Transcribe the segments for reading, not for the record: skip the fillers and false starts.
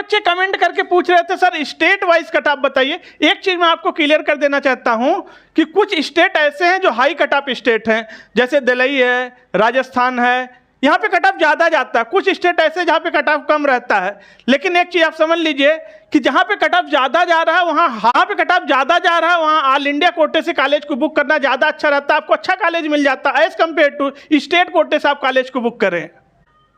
बच्चे कमेंट करके पूछ रहे थे sir state wise cut off बताइए। एक चीज मैं आपको क्लियर कर देना चाहता हूं कि कुछ स्टेट ऐसे हैं जो हाई कट ऑफ स्टेट हैं, जैसे दिल्ली है, राजस्थान है, यहाँ पे कट ऑफ ज्यादा जाता है। कुछ स्टेट ऐसे जहाँ पे कट ऑफ कम रहता है। लेकिन एक चीज आप समझ लीजिए कि जहाँ पे कट ऑफ ज्यादा जा रहा है वहाँ ऑल इंडिया कोटे से कॉलेज को बुक करना ज्यादा अच्छा रहता है, आपको अच्छा कॉलेज मिल जाता है एज कम्पेयर टू स्टेट कोटे से आप कॉलेज को बुक करें।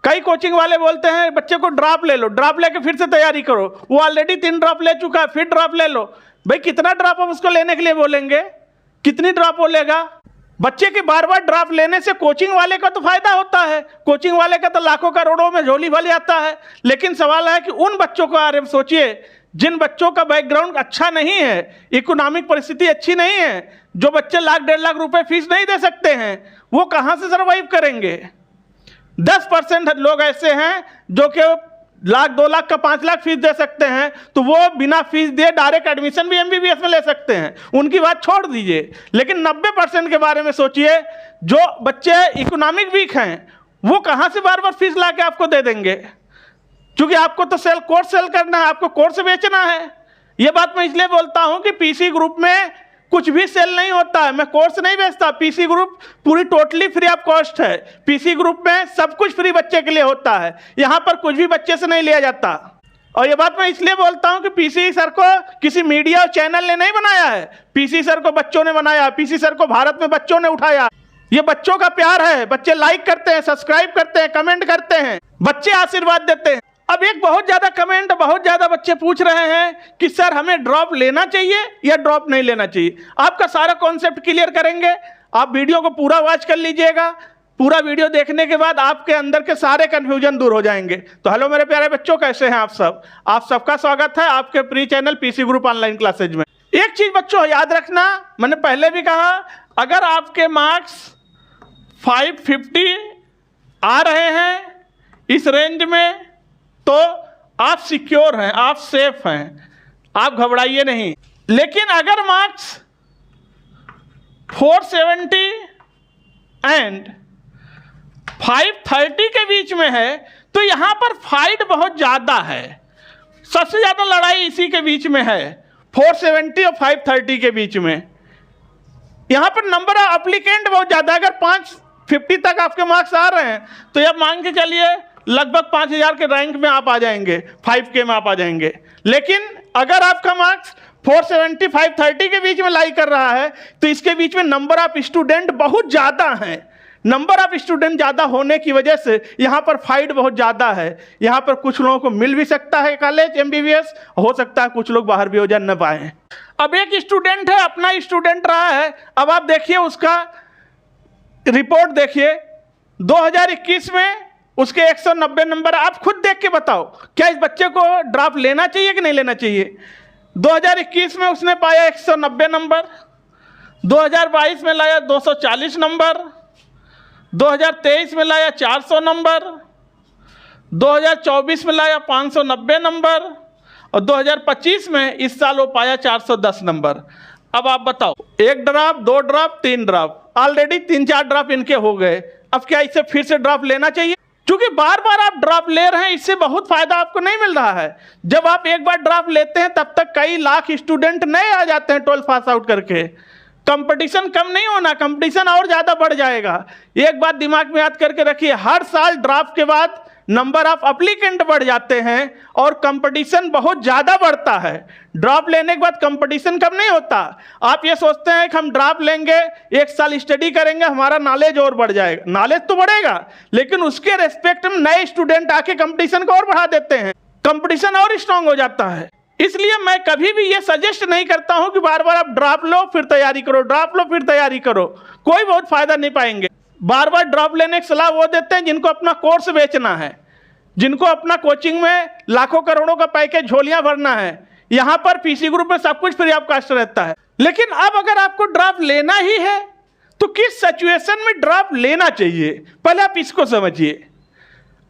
कई कोचिंग वाले बोलते हैं बच्चे को ड्रॉप ले लो, ड्रॉप लेके फिर से तैयारी करो, वो ऑलरेडी 3 ड्रॉप ले चुका है, फिर ड्रॉप ले लो। भाई कितना ड्रॉप हम उसको लेने के लिए बोलेंगे, कितनी ड्रॉप वो लेगा? बच्चे के बार बार ड्रॉप लेने से कोचिंग वाले का तो फायदा होता है, कोचिंग वाले का तो लाखों करोड़ों में झोली भर जाता है। लेकिन सवाल है कि उन बच्चों को बारे में सोचिए जिन बच्चों का बैकग्राउंड अच्छा नहीं है, इकोनॉमिक परिस्थिति अच्छी नहीं है, जो बच्चे लाख 1.5 लाख रुपए फीस नहीं दे सकते हैं, वो कहाँ से सर्वाइव करेंगे? 10% लोग ऐसे हैं जो कि 1 लाख 2 लाख का 5 लाख फीस दे सकते हैं, तो वो बिना फीस दिए डायरेक्ट एडमिशन भी एमबीबीएस में ले सकते हैं, उनकी बात छोड़ दीजिए। लेकिन 90% के बारे में सोचिए, जो बच्चे इकोनॉमिक वीक हैं वो कहाँ से बार बार फीस ला के आपको दे देंगे? क्योंकि आपको तो कोर्स सेल करना है, आपको कोर्स बेचना है। ये बात मैं इसलिए बोलता हूँ कि पीसी ग्रुप में कुछ भी सेल नहीं होता है, मैं कोर्स नहीं बेचता। पीसी ग्रुप पूरी टोटली फ्री ऑफ कॉस्ट है। पीसी ग्रुप में सब कुछ फ्री बच्चे के लिए होता है, यहाँ पर कुछ भी बच्चे से नहीं लिया जाता। और ये बात मैं इसलिए बोलता हूँ कि पीसी सर को किसी मीडिया और चैनल ने नहीं बनाया है, पीसी सर को बच्चों ने बनाया, पीसी सर को भारत में बच्चों ने उठाया। ये बच्चों का प्यार है, बच्चे लाइक करते हैं, सब्सक्राइब करते हैं, कमेंट करते हैं, बच्चे आशीर्वाद देते हैं। अब एक बहुत ज्यादा बच्चे पूछ रहे हैं कि सर हमें ड्रॉप लेना चाहिए या ड्रॉप नहीं लेना चाहिए। आपका सारा कॉन्सेप्ट क्लियर करेंगे, आप वीडियो को पूरा वॉच कर लीजिएगा। पूरा वीडियो देखने के बाद आपके अंदर के सारे कंफ्यूजन दूर हो जाएंगे। तो हेलो मेरे प्यारे बच्चों, कैसे हैं आप सब? आप सबका स्वागत है आपके pre channel PC group online classes में। एक चीज बच्चों याद रखना, मैंने पहले भी कहा, अगर आपके मार्क्स 550 आ रहे हैं इस रेंज में तो आप सिक्योर हैं, आप सेफ हैं, आप घबराइए नहीं। लेकिन अगर मार्क्स 470 एंड 530 के बीच में है तो यहां पर फाइट बहुत ज्यादा है। सबसे ज्यादा लड़ाई इसी के बीच में है, 470 और 530 के बीच में। यहां पर नंबर ऑफ एप्लीकेंट बहुत ज्यादा। अगर 550 तक आपके मार्क्स आ रहे हैं तो यह मान के चलिए लगभग 5000 के रैंक में आप आ जाएंगे, 5K में आप आ जाएंगे। लेकिन अगर आपका मार्क्स 470 530 के बीच में लाई कर रहा है तो इसके बीच में नंबर ऑफ स्टूडेंट बहुत ज़्यादा हैं। नंबर ऑफ स्टूडेंट ज़्यादा होने की वजह से यहाँ पर फाइट बहुत ज़्यादा है। यहाँ पर कुछ लोगों को मिल भी सकता है कॉलेज एमबीबीएस, हो सकता है कुछ लोग बाहर भी हो जा न पाए। अब एक स्टूडेंट है, अपना स्टूडेंट रहा है, अब आप देखिए उसका रिपोर्ट देखिए, 2021 में उसके 190 नंबर। आप खुद देख के बताओ क्या इस बच्चे को ड्रॉप लेना चाहिए कि नहीं लेना चाहिए? 2021 में उसने पाया 190 नंबर, 2022 में लाया 240 नंबर, 2023 में लाया 400 नंबर, 2024 में लाया 590 नंबर और 2025 में इस साल वो पाया 410 नंबर। अब आप बताओ, 1 drop, 2 drop, 3 drop, already 3-4 drop इनके हो गए। अब क्या इसे फिर से ड्रॉप लेना चाहिए? क्योंकि बार बार आप ड्रॉप ले रहे हैं, इससे बहुत फायदा आपको नहीं मिल रहा है। जब आप एक बार ड्रॉप लेते हैं तब तक कई लाख स्टूडेंट नए आ जाते हैं 12th पास आउट करके। कंपटीशन कम नहीं होना, कंपटीशन और ज़्यादा बढ़ जाएगा। एक बात दिमाग में याद करके रखिए, हर साल ड्रॉप के बाद नंबर ऑफ एप्लीकेंट बढ़ जाते हैं और कंपटीशन बहुत ज़्यादा बढ़ता है। ड्रॉप लेने के बाद कंपटीशन कम नहीं होता। आप ये सोचते हैं कि हम ड्रॉप लेंगे, 1 साल स्टडी करेंगे, हमारा नॉलेज और बढ़ जाएगा। नॉलेज तो बढ़ेगा लेकिन उसके रेस्पेक्ट में नए स्टूडेंट आके कंपटीशन को और बढ़ा देते हैं, कंपटीशन और स्ट्रांग हो जाता है। इसलिए मैं कभी भी ये सजेस्ट नहीं करता हूं कि बार बार आप ड्रॉप लो फिर तैयारी करो, ड्रॉप लो फिर तैयारी करो, कोई बहुत फायदा नहीं पाएंगे। बार बार ड्रॉप लेने की सलाह वो देते हैं जिनको अपना कोर्स बेचना है, जिनको अपना कोचिंग में लाखों करोड़ों का पैकेज झोलियां भरना है। यहां पर पीसी ग्रुप में सब कुछ फ्री ऑफ कॉस्ट रहता है। लेकिन अब अगर आपको ड्रॉप लेना ही है तो किस सिचुएशन में ड्रॉप लेना चाहिए, पहले आप इसको समझिए।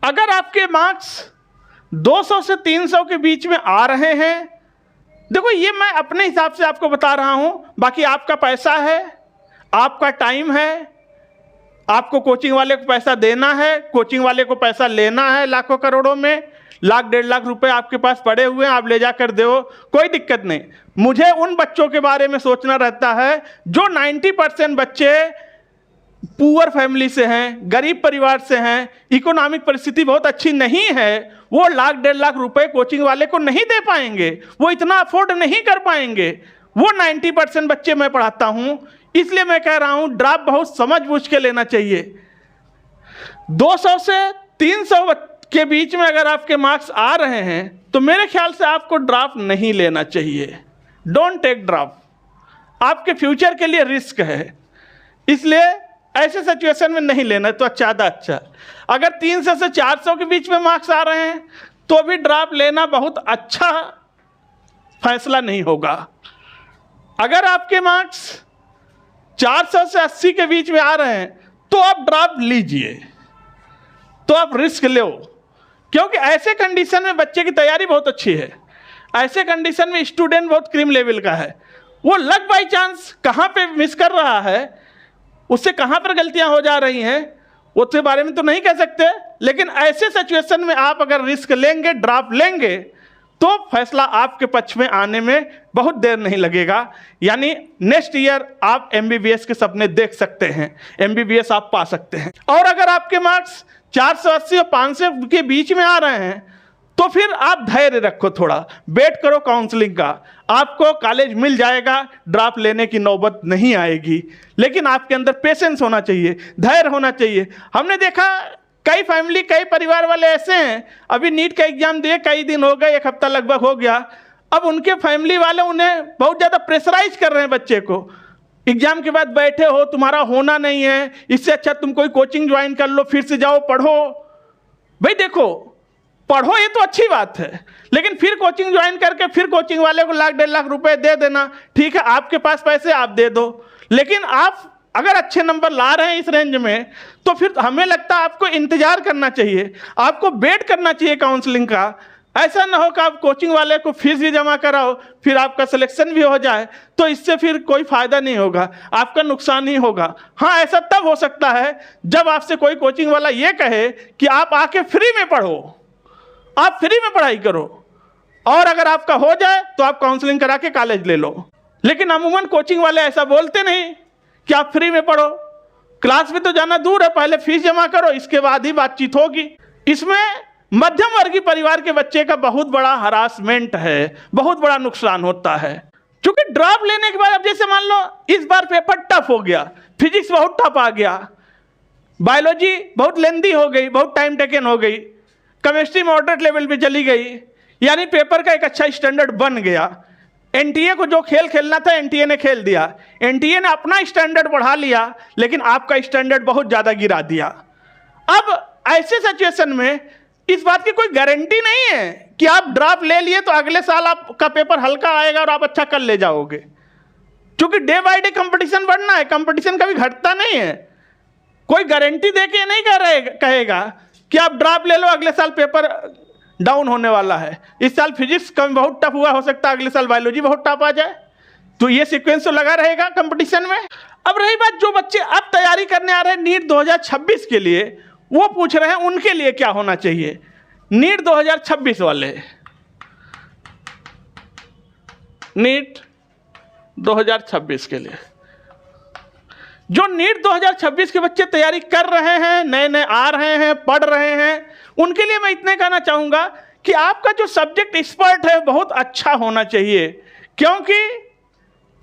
अगर आपके मार्क्स 200 से 300 के बीच में आ रहे हैं, देखो ये मैं अपने हिसाब से आपको बता रहा हूं, बाकी आपका पैसा है, आपका टाइम है, आपको कोचिंग वाले को पैसा देना है, कोचिंग वाले को पैसा लेना है लाखों करोड़ों में। लाख 1.5 लाख रुपए आपके पास पड़े हुए हैं, आप ले जाकर दो, कोई दिक्कत नहीं। मुझे उन बच्चों के बारे में सोचना रहता है जो 90% बच्चे पुअर फैमिली से हैं, गरीब परिवार से हैं, इकोनॉमिक परिस्थिति बहुत अच्छी नहीं है, वो लाख 1.5 लाख रुपए कोचिंग वाले को नहीं दे पाएंगे, वो इतना अफोर्ड नहीं कर पाएंगे। वो 90% बच्चे मैं पढ़ाता हूं, इसलिए मैं कह रहा हूं ड्रॉप बहुत समझ बूझ के लेना चाहिए। 200 से 300 के बीच में अगर आपके मार्क्स आ रहे हैं तो मेरे ख्याल से आपको ड्रॉप नहीं लेना चाहिए। डोंट टेक ड्रॉप, आपके फ्यूचर के लिए रिस्क है, इसलिए ऐसे सिचुएशन में नहीं लेना तो ज़्यादा अच्छा। अगर 300 से 400 के बीच में मार्क्स आ रहे हैं तो भी ड्रॉप लेना बहुत अच्छा फैसला नहीं होगा। अगर आपके मार्क्स 400 से 80 के बीच में आ रहे हैं तो आप ड्रॉप लीजिए, तो आप रिस्क लो, क्योंकि ऐसे कंडीशन में बच्चे की तैयारी बहुत अच्छी है, ऐसे कंडीशन में स्टूडेंट बहुत क्रीम लेवल का है, वो लक बाई चांस कहाँ पे मिस कर रहा है, उससे कहाँ पर गलतियां हो जा रही हैं उसके बारे में तो नहीं कह सकते, लेकिन ऐसे सिचुएशन में आप अगर रिस्क लेंगे, ड्रॉप लेंगे, तो फैसला आपके पक्ष में आने में बहुत देर नहीं लगेगा। यानी नेक्स्ट ईयर आप MBBS के सपने देख सकते हैं, MBBS आप पा सकते हैं। और अगर आपके मार्क्स 480 और 500 के बीच में आ रहे हैं तो फिर आप धैर्य रखो, थोड़ा वेट करो काउंसलिंग का, आपको कॉलेज मिल जाएगा, ड्रॉप लेने की नौबत नहीं आएगी। लेकिन आपके अंदर पेशेंस होना चाहिए, धैर्य होना चाहिए। हमने देखा कई फैमिली, कई परिवार वाले ऐसे हैं, अभी नीट का एग्जाम दिए कई दिन हो गए, 1 हफ्ता लगभग हो गया, अब उनके फैमिली वाले उन्हें बहुत ज़्यादा प्रेशराइज कर रहे हैं बच्चे को। एग्जाम के बाद बैठे हो, तुम्हारा होना नहीं है, इससे अच्छा तुम कोई कोचिंग ज्वाइन कर लो, फिर से जाओ पढ़ो। भाई देखो, पढ़ो ये तो अच्छी बात है, लेकिन फिर कोचिंग ज्वाइन करके फिर कोचिंग वाले को लाख 1.5 लाख रुपए दे देना, ठीक है आपके पास पैसे आप दे दो, लेकिन आप अगर अच्छे नंबर ला रहे हैं इस रेंज में तो फिर हमें लगता है आपको इंतजार करना चाहिए, आपको वेट करना चाहिए काउंसलिंग का। ऐसा ना हो कि आप कोचिंग वाले को फीस भी जमा कराओ, फिर आपका सिलेक्शन भी हो जाए, तो इससे फिर कोई फायदा नहीं होगा, आपका नुकसान ही होगा। हाँ, ऐसा तब हो सकता है जब आपसे कोई कोचिंग वाला ये कहे कि आप आके फ्री में पढ़ो, आप फ्री में पढ़ाई करो, और अगर आपका हो जाए तो आप काउंसलिंग करा के कॉलेज ले लो। लेकिन अमूमन कोचिंग वाले ऐसा बोलते नहीं कि आप फ्री में पढ़ो, क्लास में तो जाना दूर है, पहले फीस जमा करो, इसके बाद ही बातचीत होगी। इसमें मध्यम वर्गीय परिवार के बच्चे का बहुत बड़ा हरासमेंट है, बहुत बड़ा नुकसान होता है। क्योंकि ड्रॉप लेने के बाद अब जैसे मान लो इस बार पेपर टफ हो गया, फिजिक्स बहुत टफ आ गया, बायोलॉजी बहुत लेंदी हो गई, बहुत टाइम टेकन हो गई, केमिस्ट्री मॉडरेट लेवल पे चली गई, यानी पेपर का एक अच्छा स्टैंडर्ड बन गया। एनटीए को जो खेल खेलना था एनटीए ने खेल दिया, एनटीए ने अपना स्टैंडर्ड बढ़ा लिया, लेकिन आपका स्टैंडर्ड बहुत ज़्यादा गिरा दिया। अब ऐसे सिचुएशन में इस बात की कोई गारंटी नहीं है कि आप ड्रॉप ले लिए तो अगले साल आपका पेपर हल्का आएगा और आप अच्छा कर ले जाओगे, क्योंकि डे बाय डे कंपटीशन बढ़ना है, कंपटीशन कभी घटता नहीं है। कोई गारंटी दे के नहीं कहेगा कि आप ड्रॉप ले लो, अगले साल पेपर डाउन होने वाला है। इस साल फिजिक्स कम बहुत टफ हुआ, हो सकता है अगले साल बायोलॉजी बहुत टफ आ जाए, तो ये सीक्वेंस तो लगा रहेगा कंपटीशन में। अब रही बात जो बच्चे अब तैयारी करने आ रहे हैं नीट 2026 के लिए, वो पूछ रहे हैं उनके लिए क्या होना चाहिए। नीट 2026 वाले, नीट 2026 के लिए जो नीट 2026 के बच्चे तैयारी कर रहे हैं, नए नए आ रहे हैं, पढ़ रहे हैं, उनके लिए मैं इतने कहना चाहूँगा कि आपका जो सब्जेक्ट एक्सपर्ट है बहुत अच्छा होना चाहिए, क्योंकि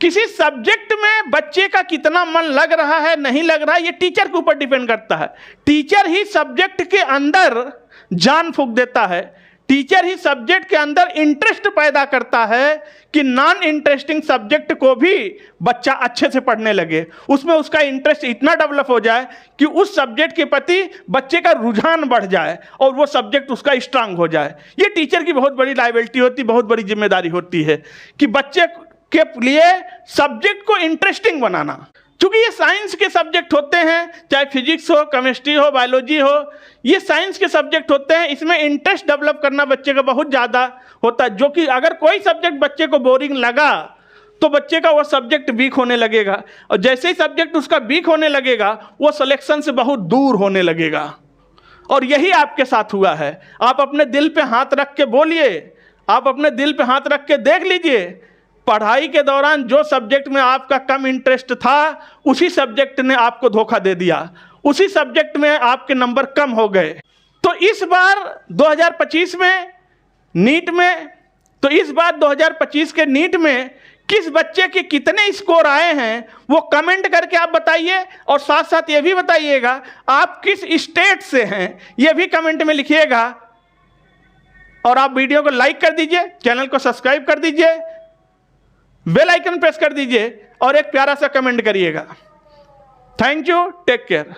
किसी सब्जेक्ट में बच्चे का कितना मन लग रहा है, नहीं लग रहा है, ये टीचर के ऊपर डिपेंड करता है। टीचर ही सब्जेक्ट के अंदर जान फूंक देता है, टीचर ही सब्जेक्ट के अंदर इंटरेस्ट पैदा करता है कि नॉन इंटरेस्टिंग सब्जेक्ट को भी बच्चा अच्छे से पढ़ने लगे, उसमें उसका इंटरेस्ट इतना डेवलप हो जाए कि उस सब्जेक्ट के प्रति बच्चे का रुझान बढ़ जाए और वो सब्जेक्ट उसका स्ट्रांग हो जाए। ये टीचर की बहुत बड़ी लायबिलिटी होती, बहुत बड़ी जिम्मेदारी होती है कि बच्चे के लिए सब्जेक्ट को इंटरेस्टिंग बनाना। क्योंकि ये साइंस के सब्जेक्ट होते हैं, चाहे फिजिक्स हो, केमिस्ट्री हो, बायोलॉजी हो, ये साइंस के सब्जेक्ट होते हैं, इसमें इंटरेस्ट डेवलप करना बच्चे का बहुत ज़्यादा होता है। जो कि अगर कोई सब्जेक्ट बच्चे को बोरिंग लगा तो बच्चे का वो सब्जेक्ट वीक होने लगेगा, और जैसे ही सब्जेक्ट उसका वीक होने लगेगा वो सिलेक्शन से बहुत दूर होने लगेगा, और यही आपके साथ हुआ है। आप अपने दिल पे हाथ रख के बोलिए, आप अपने दिल पे हाथ रख के देख लीजिए, पढ़ाई के दौरान जो सब्जेक्ट में आपका कम इंटरेस्ट था उसी सब्जेक्ट ने आपको धोखा दे दिया, उसी सब्जेक्ट में आपके नंबर कम हो गए। तो इस बार 2025 में नीट में, तो इस बार 2025 के नीट में किस बच्चे के कितने स्कोर आए हैं वो कमेंट करके आप बताइए, और साथ साथ ये भी बताइएगा आप किस स्टेट से हैं, ये भी कमेंट में लिखिएगा। और आप वीडियो को लाइक कर दीजिए, चैनल को सब्सक्राइब कर दीजिए, बेल आइकन प्रेस कर दीजिए और एक प्यारा सा कमेंट करिएगा। Thank you, take care.